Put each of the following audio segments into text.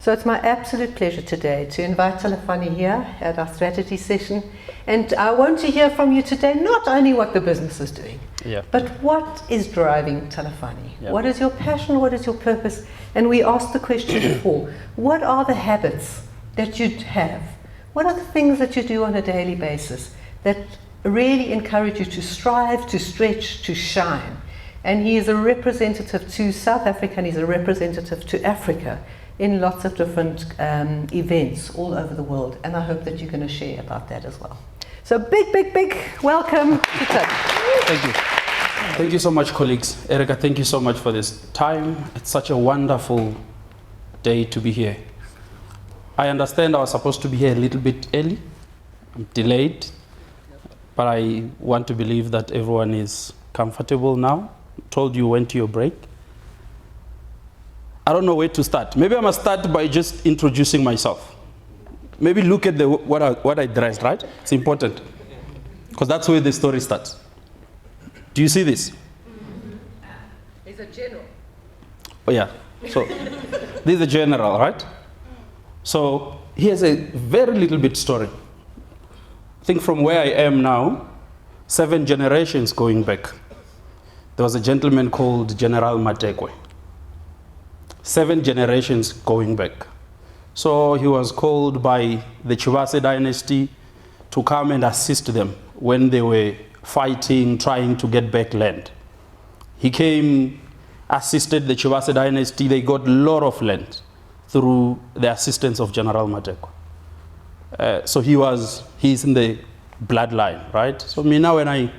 So it's my absolute pleasure today to invite Talifhani here at our strategy session, and I want to hear from you today not only what the business is doing, but what is driving Talifhani. What is your passion, what is your purpose? And we asked the question before, what are the habits that you have? What are the things that you do on a daily basis that really encourage you to strive, to stretch, to shine? And he is a representative to South Africa, and he's a representative to Africa in lots of different events all over the world, and I hope that you're going to share about that as well. So big welcome to Tim. Thank you. Thank you so much, colleagues. Erica, thank you so much for this time. It's such a wonderful day to be here. I understand I was supposed to be here a little bit early. I'm delayed, but I want to believe that everyone is comfortable now. Told you went to your break. I don't know where to start. Maybe I must start by just introducing myself. Maybe look at what I dressed, right? It's important, because that's where the story starts. Do you see this? He's a general. Oh yeah, so this is a general, right? So here's a very little bit story. I think from where I am now, 7 generations going back, there was a gentleman called General Matekwe. 7 generations going back. So he was called by the Chivase dynasty to come and assist them when they were fighting, trying to get back land. He came, assisted the Chivase dynasty. They got a lot of land through the assistance of General Matekwe. So he's in the bloodline, right? So me now when I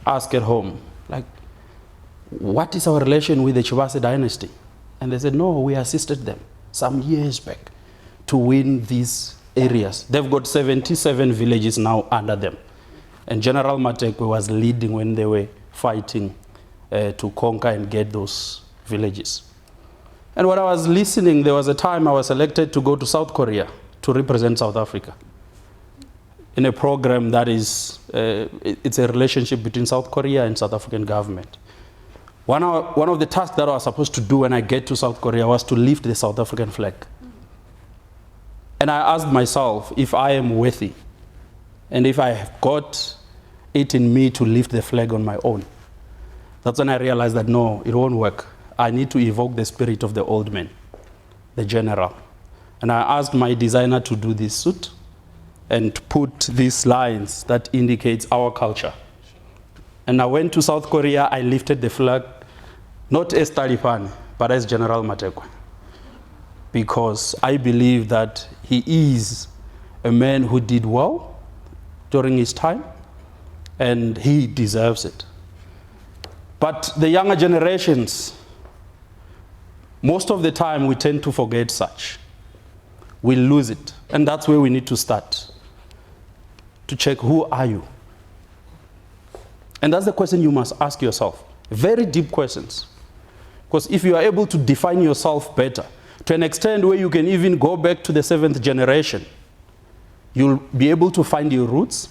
ask at home, like, what is our relation with the Chivase dynasty? And they said, no, we assisted them some years back to win these areas. They've got 77 villages now under them. And General Matekwe was leading when they were fighting to conquer and get those villages. And when I was listening, there was a time I was selected to go to South Korea to represent South Africa in a program that is, it's a relationship between South Korea and South African government. One of the tasks that I was supposed to do when I get to South Korea was to lift the South African flag. And I asked myself if I am worthy and if I have got it in me to lift the flag on my own. That's when I realized that no, it won't work. I need to evoke the spirit of the old man, the general. And I asked my designer to do this suit and put these lines that indicates our culture. And I went to South Korea, I lifted the flag, not as Talifhani, but as General Matekwe. Because I believe that he is a man who did well during his time, and he deserves it. But the younger generations, most of the time we tend to forget such. We lose it, and that's where we need to start, to check who are you? And that's the question you must ask yourself. Very deep questions. Because if you are able to define yourself better, to an extent where you can even go back to the 7th generation, you'll be able to find your roots.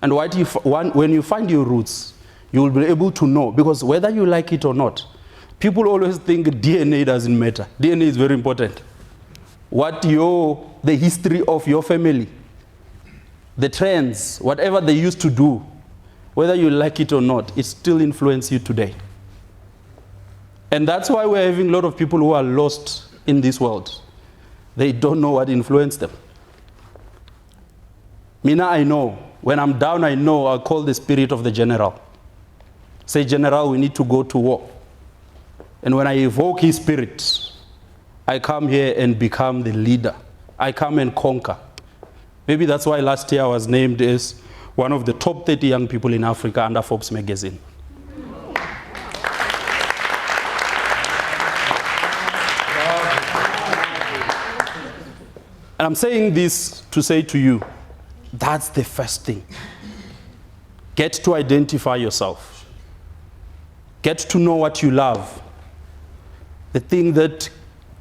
And when you find your roots, you'll be able to know. Because whether you like it or not, people always think DNA doesn't matter. DNA is very important. The history of your family, the trends, whatever they used to do, whether you like it or not, it still influences you today. And that's why we're having a lot of people who are lost in this world. They don't know what influenced them. Mina, I know. When I'm down, I know I'll call the spirit of the general. Say, General, we need to go to war. And when I evoke his spirit, I come here and become the leader. I come and conquer. Maybe that's why last year I was named as one of the top 30 young people in Africa under Forbes magazine. And I'm saying this to say to you, that's the first thing. Get to identify yourself. Get to know what you love. The thing that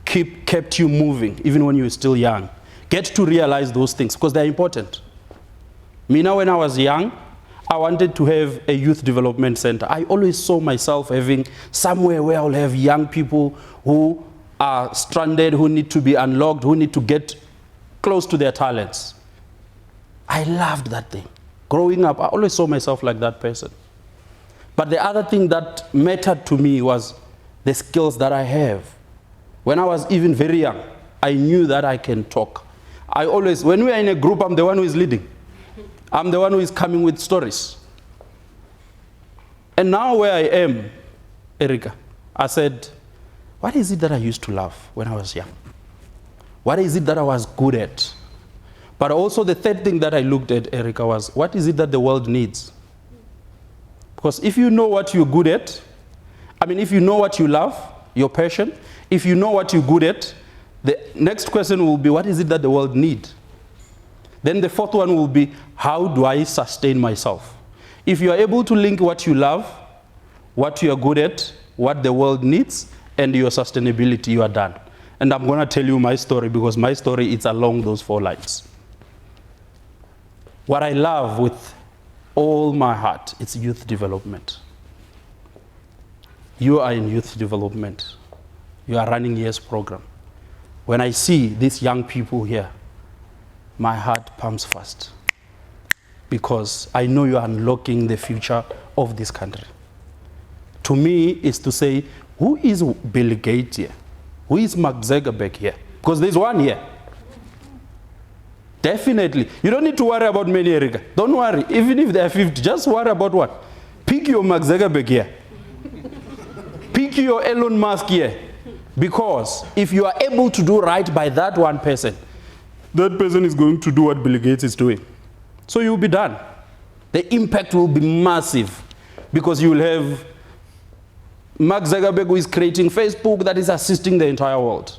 kept you moving, even when you were still young. Get to realize those things, because they're important. Me now, when I was young, I wanted to have a youth development center. I always saw myself having somewhere where I'll have young people who are stranded, who need to be unlocked, who need to get close to their talents. I loved that thing. Growing up, I always saw myself like that person. But the other thing that mattered to me was the skills that I have. When I was even very young, I knew that I can talk. I always, when we are in a group, I'm the one who is leading. I'm the one who is coming with stories. And now where I am, Erica, I said, what is it that I used to love when I was young? What is it that I was good at? But also the third thing that I looked at, Erica, was what is it that the world needs? Because if you know what you're good at, if you know what you love, your passion, if you know what you're good at, the next question will be, what is it that the world needs? Then the fourth one will be, how do I sustain myself? If you are able to link what you love, what you are good at, what the world needs, and your sustainability, you are done. And I'm going to tell you my story, because my story is along those 4 lines. What I love with all my heart, it's youth development. You are in youth development. You are running YES program. When I see these young people here, my heart pumps fast, because I know you are unlocking the future of this country. To me, it's to say, who is Bill Gates here? Who is Mark Zuckerberg here? Because there's one here. Definitely. You don't need to worry about many, Erica. Don't worry. Even if they are 50, just worry about one. Pick your Mark Zuckerberg here. Pick your Elon Musk here. Because if you are able to do right by that one person, that person is going to do what Bill Gates is doing. So you'll be done. The impact will be massive, because you will have Mark Zuckerberg, who is creating Facebook, that is assisting the entire world.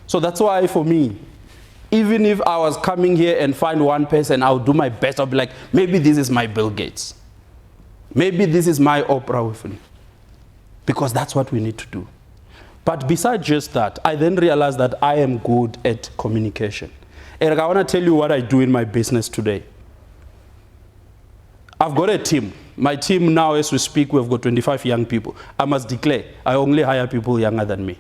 So that's why, for me, even if I was coming here and find one person, I'll do my best. I'll be like, maybe this is my Bill Gates. Maybe this is my Oprah Winfrey. Because that's what we need to do. But besides just that, I then realized that I am good at communication. Eric, I want to tell you what I do in my business today. I've got a team. My team now, as we speak, we've got 25 young people. I must declare, I only hire people younger than me.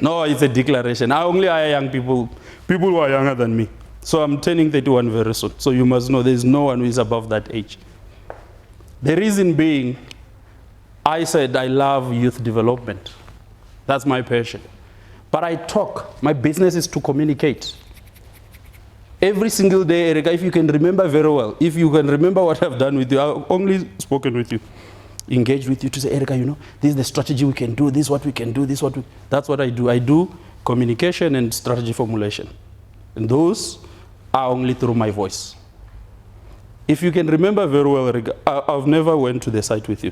No, it's a declaration. I only hire young people who are younger than me. So I'm turning 31 very soon. So you must know there's no one who is above that age. The reason being, I said I love youth development. That's my passion. But I talk. My business is to communicate. Every single day, Erica, if you can remember very well, if you can remember what I've done with you, I've only spoken with you, engaged with you to say, Erica, this is the strategy we can do, this is what we can do, that's what I do. I do communication and strategy formulation. And those are only through my voice. If you can remember very well, Erica, I've never went to the site with you.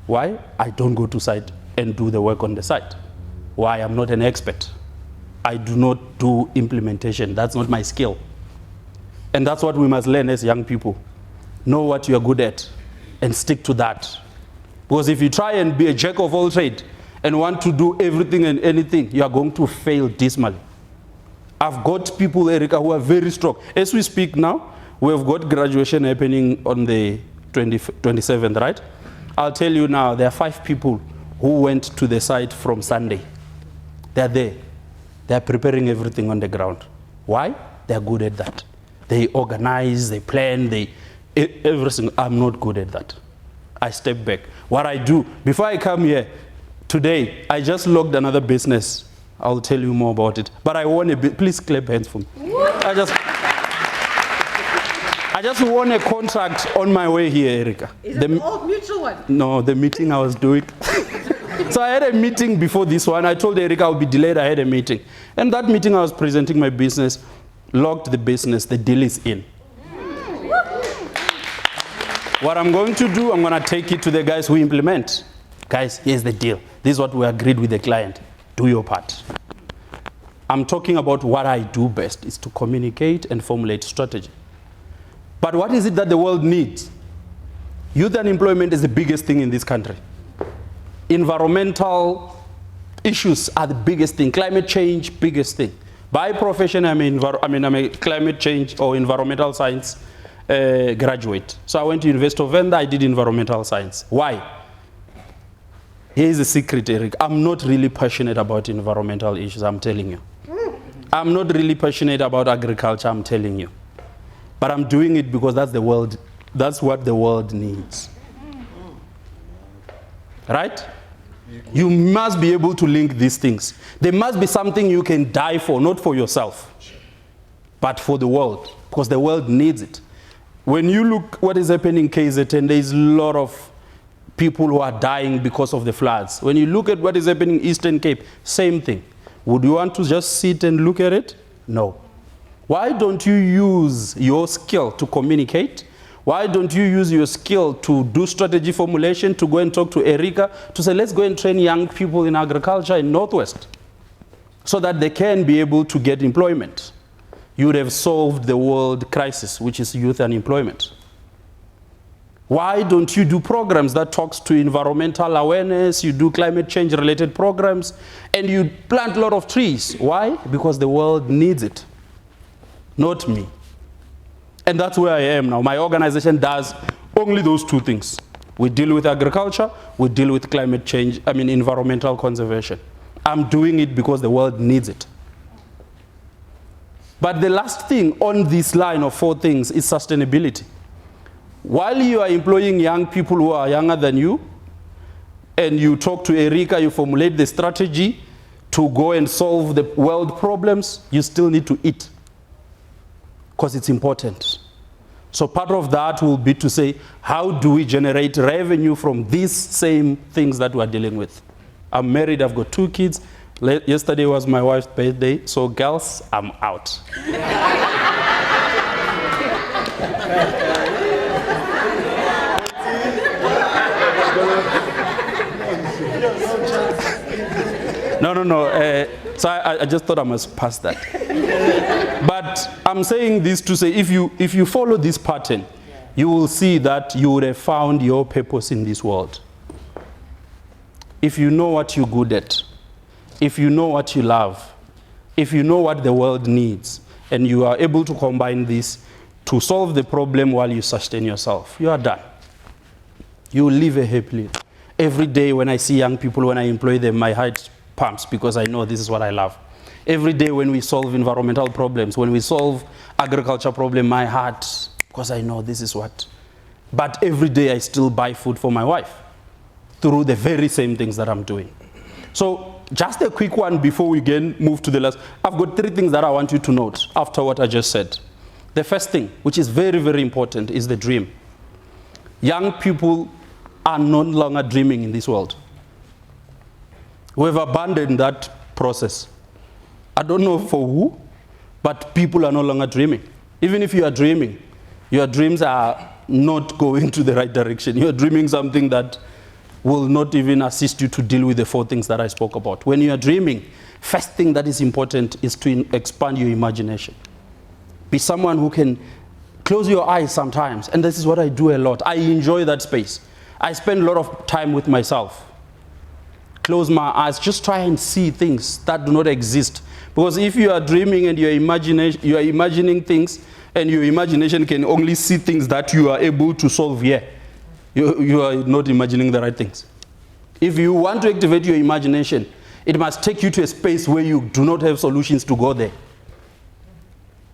Why? I don't go to site and do the work on the site. Why? I'm not an expert. I do not do implementation. That's not my skill. And that's what we must learn as young people. Know what you are good at and stick to that. Because if you try and be a jack of all trades and want to do everything and anything, you are going to fail dismally. I've got people, Erica, who are very strong. As we speak now, we've got graduation happening on the 27th, right? I'll tell you now, there are 5 people who went to the site from Sunday. They're there. They're preparing everything on the ground. Why? They're good at that. They organize, they plan, everything. I'm not good at that. I step back. What I do, before I come here, today, I just logged another business. I'll tell you more about it. But I won please clap hands for me. I just won a contract on my way here, Erica. Is it an old mutual one? No, the meeting I was doing. So I had a meeting before this one. I told Erica I'll be delayed. I had a meeting. And that meeting I was presenting my business, logged the business, the deal is in. What I'm going to do, I'm going to take it to the guys who implement. Guys, here's the deal. This is what we agreed with the client. Do your part. I'm talking about what I do best, is to communicate and formulate strategy. But what is it that the world needs? Youth unemployment is the biggest thing in this country. Environmental issues are the biggest thing. Climate change, biggest thing. By profession, I'm a climate change or environmental science graduate. So I went to University of Venda, I did environmental science. Why? Here's a secret, Eric. I'm not really passionate about environmental issues, I'm telling you. I'm not really passionate about agriculture, I'm telling you. But I'm doing it because that's what the world needs. Right? You must be able to link these things. There must be something you can die for, not for yourself, but for the world, because the world needs it. When you look what is happening in KZN, there's a lot of people who are dying because of the floods. When you look at what is happening in Eastern Cape, same thing. Would you want to just sit and look at it? No. Why don't you use your skill to communicate? Why don't you use your skill to do strategy formulation, to go and talk to Erika, to say, let's go and train young people in agriculture in Northwest, so that they can be able to get employment? You would have solved the world crisis, which is youth unemployment. Why don't you do programs that talks to environmental awareness, you do climate change related programs, and you plant a lot of trees? Why? Because the world needs it, not me. And that's where I am now. My organization does only those two things. We deal with agriculture, we deal with climate change, environmental conservation. I'm doing it because the world needs it. But the last thing on this line of 4 things is sustainability. While you are employing young people who are younger than you, and you talk to Erika, you formulate the strategy to go and solve the world problems, you still need to eat, because it's important. So part of that will be to say, how do we generate revenue from these same things that we're dealing with? I'm married, I've got 2 kids. Yesterday was my wife's birthday, so girls, I'm out. No. So I just thought I must pass that. But I'm saying this to say, if you follow this pattern, you will see that you would have found your purpose in this world. If you know what you're good at, if you know what you love, if you know what the world needs, and you are able to combine this to solve the problem while you sustain yourself, you are done. You will live a happy life. Every day when I see young people, when I employ them, my heart pumps because I know this is what I love. Every day when we solve environmental problems, when we solve agriculture problem, my heart, because I know this is what. But every day I still buy food for my wife through the very same things that I'm doing. So just a quick one before we again move to the last. I've got 3 things that I want you to note after what I just said. The first thing, which is very, very important, is the dream. Young people are no longer dreaming in this world. We've abandoned that process. I don't know for who, but people are no longer dreaming. Even if you are dreaming, your dreams are not going to the right direction. You're dreaming something that will not even assist you to deal with the 4 things that I spoke about. When you are dreaming, first thing that is important is to expand your imagination. Be someone who can close your eyes sometimes, and this is what I do a lot. I enjoy that space. I spend a lot of time with myself. Close my eyes, just try and see things that do not exist. Because if you are dreaming and you are imagining things, and your imagination can only see things that you are able to solve here, you are not imagining the right things. If you want to activate your imagination, it must take you to a space where you do not have solutions to go there.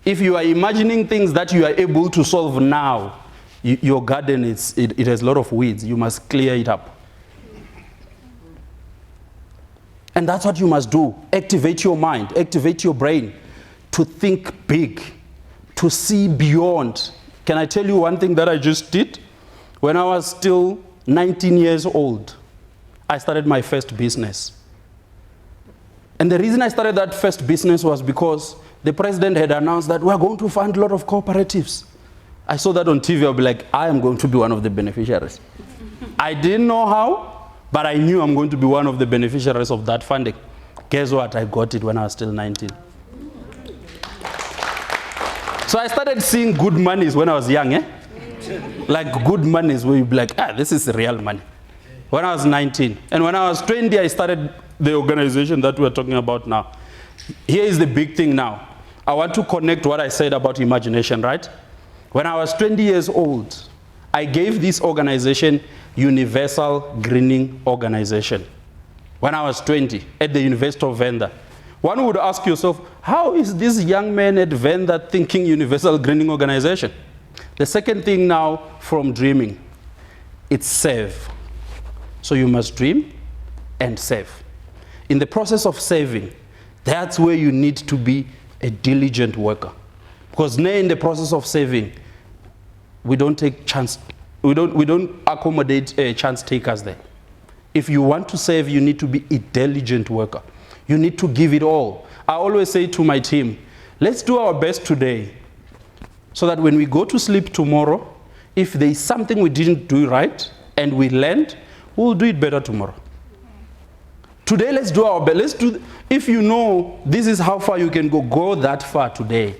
If you are imagining things that you are able to solve now, your garden, it has a lot of weeds. You must clear it up. And that's what you must do. Activate your mind, activate your brain to think big, to see beyond. Can I tell you one thing that I just did? When I was still 19 years old, I started my first business. And the reason I started that first business was because the president had announced that we're going to fund a lot of cooperatives. I saw that on TV, I'll be like, I am going to be one of the beneficiaries. I didn't know how, but I knew I'm going to be one of the beneficiaries of that funding. Guess what? I got it when I was still 19. So I started seeing good monies when I was young, Like good monies where you'd be like, this is real money. When I was 19. And when I was 20, I started the organization that we're talking about now. Here is the big thing now. I want to connect what I said about imagination, right? When I was 20 years old, I gave this organization Universal Greening Organization. when I was 20 at the University of Venda. One would ask yourself, how is this young man at Venda thinking universal greening organization? The second thing now from dreaming, it's save. So you must dream and save. In the process of saving, that's where you need to be a diligent worker. Because now in the process of saving, we don't take chance, we don't accommodate chance takers there. If you want to save, you need to be a diligent worker. You need to give it all. I always say to my team, let's do our best today so that when we go to sleep tomorrow, if there is something we didn't do right and we learned, we'll do it better tomorrow. Today, let's do our best. If you know this is how far you can go that far today.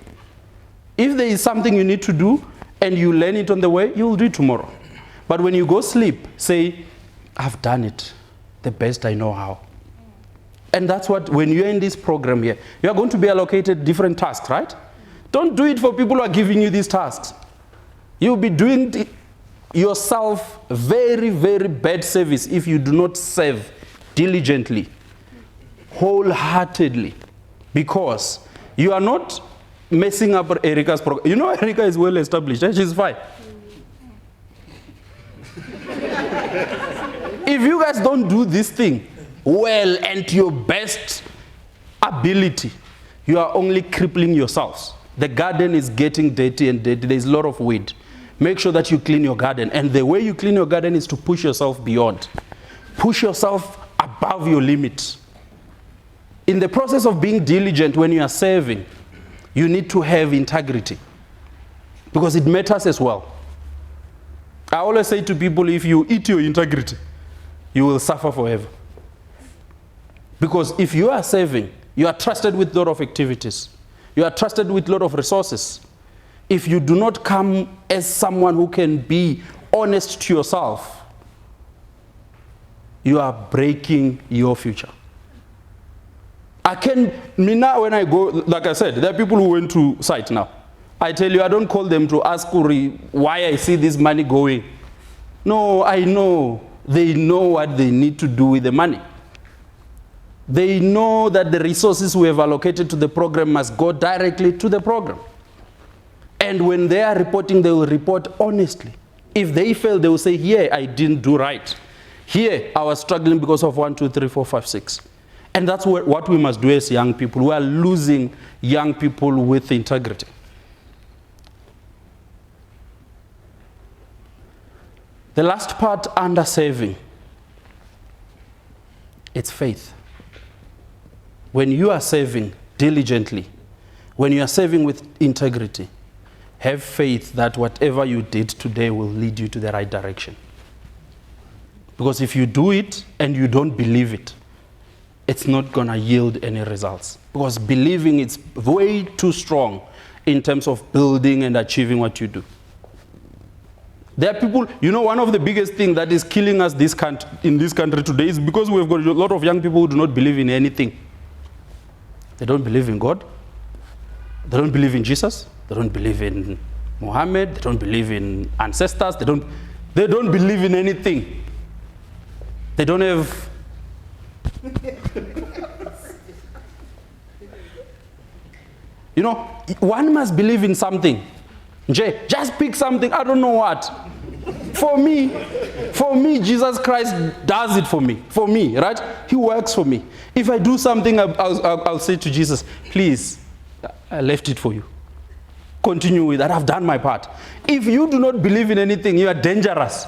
If there is something you need to do and you learn it on the way, you will do it tomorrow. But when you go sleep, say, I've done it the best I know how. And that's what, when you're in this program here, you are going to be allocated different tasks, right? Don't do it for people who are giving you these tasks. You'll be doing yourself very, very bad service if you do not serve diligently, wholeheartedly, because you are not messing up Erica's program. You know, Erica is well established, eh? She's fine. If you guys don't do this thing well and to your best ability, you are only crippling yourselves. The garden is getting dirty and dirty. There's a lot of weed. Make sure that you clean your garden. And the way you clean your garden is to push yourself beyond. Push yourself above your limits. In the process of being diligent when you are serving, you need to have integrity, because it matters as well. I always say to people, if you eat your integrity, you will suffer forever. Because if you are serving, you are trusted with a lot of activities. You are trusted with a lot of resources. If you do not come as someone who can be honest to yourself, you are breaking your future. Now when I go, like I said, there are people who went to site now. I tell you, I don't call them to ask why I see this money going. No, I know. They know what they need to do with the money. They know that the resources we have allocated to the program must go directly to the program. And when they are reporting, they will report honestly. If they fail, they will say, here, I didn't do right. Here, I was struggling because of 1, 2, 3, 4, 5, 6. And that's what we must do as young people. We are losing young people with integrity. The last part under saving, it's faith. When you are saving diligently, when you are saving with integrity, have faith that whatever you did today will lead you to the right direction. Because if you do it and you don't believe it, it's not going to yield any results. Because believing is way too strong in terms of building and achieving what you do. There are people, you know, one of the biggest things that is killing us in this country today is because we've got a lot of young people who do not believe in anything. They don't believe in God. They don't believe in Jesus. They don't believe in Muhammad. They don't believe in ancestors. They don't believe in anything. They don't have... You know, one must believe in something. Just pick something, I don't know what. For me, Jesus Christ does it for me, right? He works for me. If I do something, I'll say to Jesus, please, I left it for you. Continue with that, I've done my part. If you do not believe in anything, you are dangerous.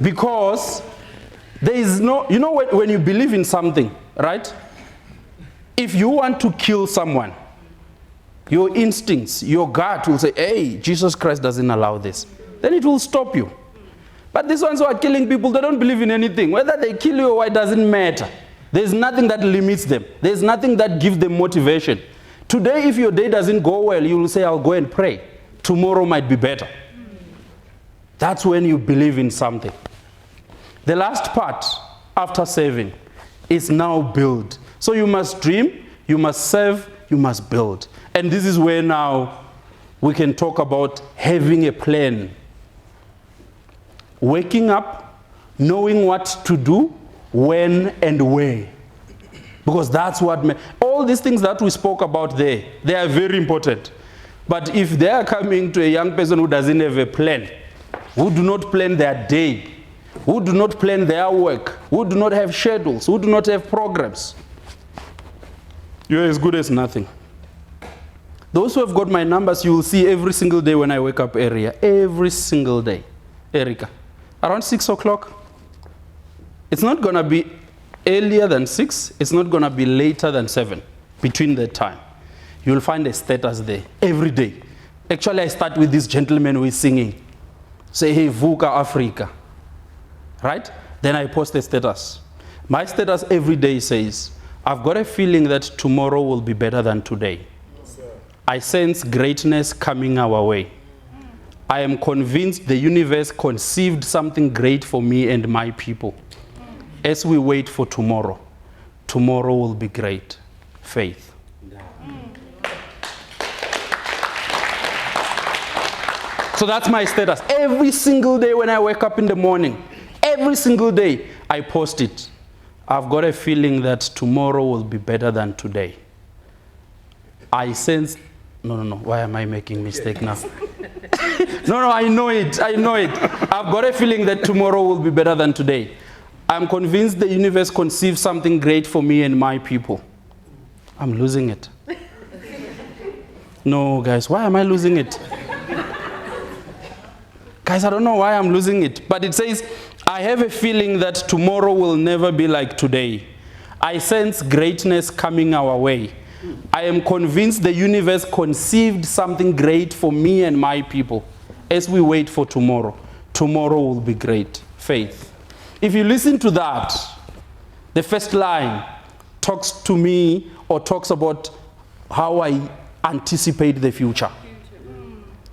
Because there is no, you know, when you believe in something, right? If you want to kill someone, your instincts, your gut will say, hey, Jesus Christ doesn't allow this. Then it will stop you. But these ones who are killing people, they don't believe in anything. Whether they kill you or what, doesn't matter. There's nothing that limits them. There's nothing that gives them motivation. Today, if your day doesn't go well, you will say, I'll go and pray. Tomorrow might be better. That's when you believe in something. The last part, after saving, is now build. So you must dream, you must serve, you must build. And this is where now we can talk about having a plan. Waking up, knowing what to do, when and where. Because that's what, all these things that we spoke about there, they are very important. But if they are coming to a young person who doesn't have a plan, who do not plan their day, who do not plan their work, who do not have schedules, who do not have programs, you're as good as nothing. Those who have got my numbers, you will see every single day when I wake up area. Every single day. Erica, around 6 o'clock. It's not going to be earlier than 6. It's not going to be later than 7. Between that time. You'll find a status there. Every day. Actually, I start with this gentleman who is singing. Say, hey, Vuka Africa. Right? Then I post a status. My status every day says, I've got a feeling that tomorrow will be better than today. I sense greatness coming our way. I am convinced the universe conceived something great for me and my people. As we wait for tomorrow, tomorrow will be great. Faith. So that's my status. Every single day when I wake up in the morning, every single day I post it. I've got a feeling that tomorrow will be better than today. I sense... No. Why am I making mistake now? No, I know it. I've got a feeling that tomorrow will be better than today. I'm convinced the universe conceives something great for me and my people. I'm losing it. No, guys, why am I losing it? Guys, I don't know why I'm losing it. But it says, I have a feeling that tomorrow will never be like today. I sense greatness coming our way. I am convinced the universe conceived something great for me and my people. As we wait for tomorrow, tomorrow will be great. Faith. If you listen to that, the first line talks to me or talks about how I anticipate the future.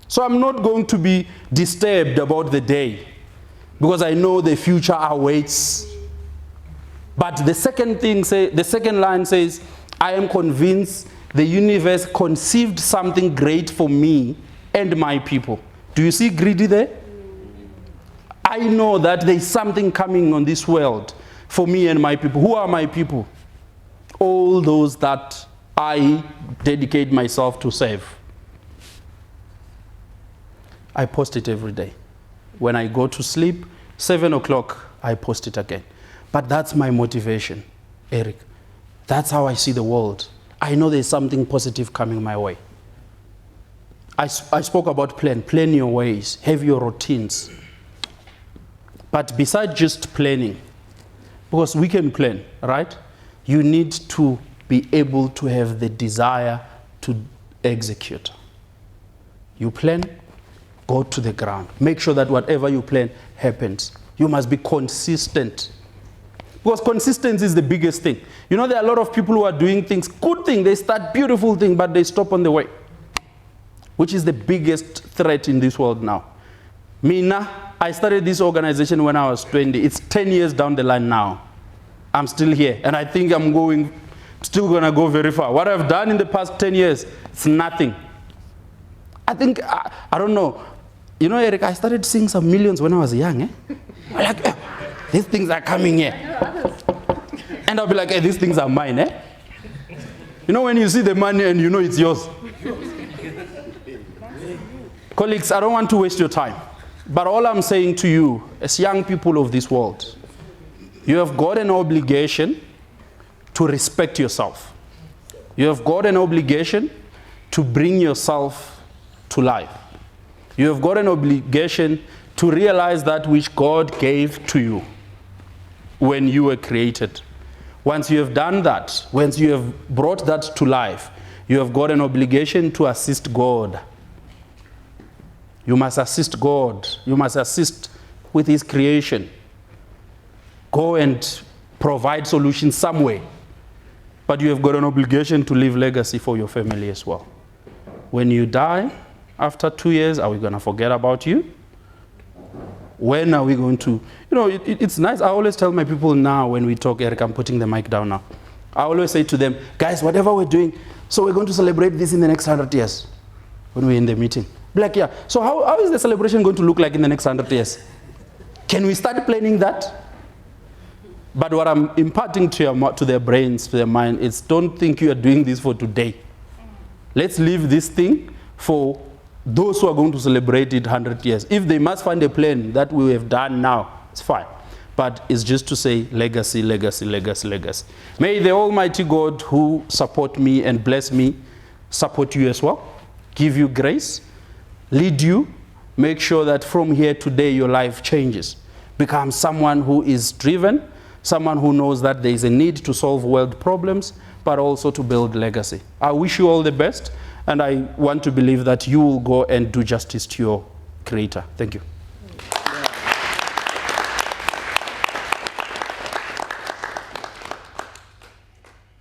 So I'm not going to be disturbed about the day because I know the future awaits. But the second line says, I am convinced the universe conceived something great for me and my people. Do you see greedy there? I know that there is something coming on this world for me and my people. Who are my people? All those that I dedicate myself to serve. I post it every day. When I go to sleep, 7 o'clock, I post it again. But that's my motivation, Eric. That's how I see the world. I know there's something positive coming my way. I spoke about plan. Plan your ways. Have your routines. But besides just planning, because we can plan, right? You need to be able to have the desire to execute. You plan, go to the ground. Make sure that whatever you plan happens. You must be consistent. Because consistency is the biggest thing. You know, there are a lot of people who are doing things, good things, they start beautiful things, but they stop on the way. Which is the biggest threat in this world now. Mina, I started this organization when I was 20. It's 10 years down the line now. I'm still here. And I think I'm still going to go very far. What I've done in the past 10 years, it's nothing. I think, I don't know. You know, Eric, I started seeing some millions when I was young. I'm like, these things are coming here. And I'll be like, hey, these things are mine. You know, when you see the money and you know it's yours. Colleagues, I don't want to waste your time. But all I'm saying to you, as young people of this world, you have got an obligation to respect yourself. You have got an obligation to bring yourself to life. You have got an obligation to realize that which God gave to you when you were created. Once you have done that, once you have brought that to life, you have got an obligation to assist God. You must assist God. You must assist with His creation. Go and provide solutions some way. But you have got an obligation to leave legacy for your family as well. When you die, after 2 years, are we going to forget about you? When are we going to... You know, it's nice. I always tell my people now when we talk, Eric, I'm putting the mic down now. I always say to them, guys, whatever we're doing, so we're going to celebrate this in the next 100 years when we're in the meeting. Black, yeah. So how is the celebration going to look like in the next 100 years? Can we start planning that? But what I'm imparting to their brains, to their mind, is don't think you are doing this for today. Let's leave this thing for those who are going to celebrate it 100 years. If they must find a plan that we have done now, it's fine. But it's just to say legacy, legacy, legacy, legacy. May the Almighty God who support me and bless me support you as well, give you grace, lead you, make sure that from here today your life changes. Become someone who is driven, someone who knows that there is a need to solve world problems, but also to build legacy. I wish you all the best, and I want to believe that you will go and do justice to your Creator. Thank you.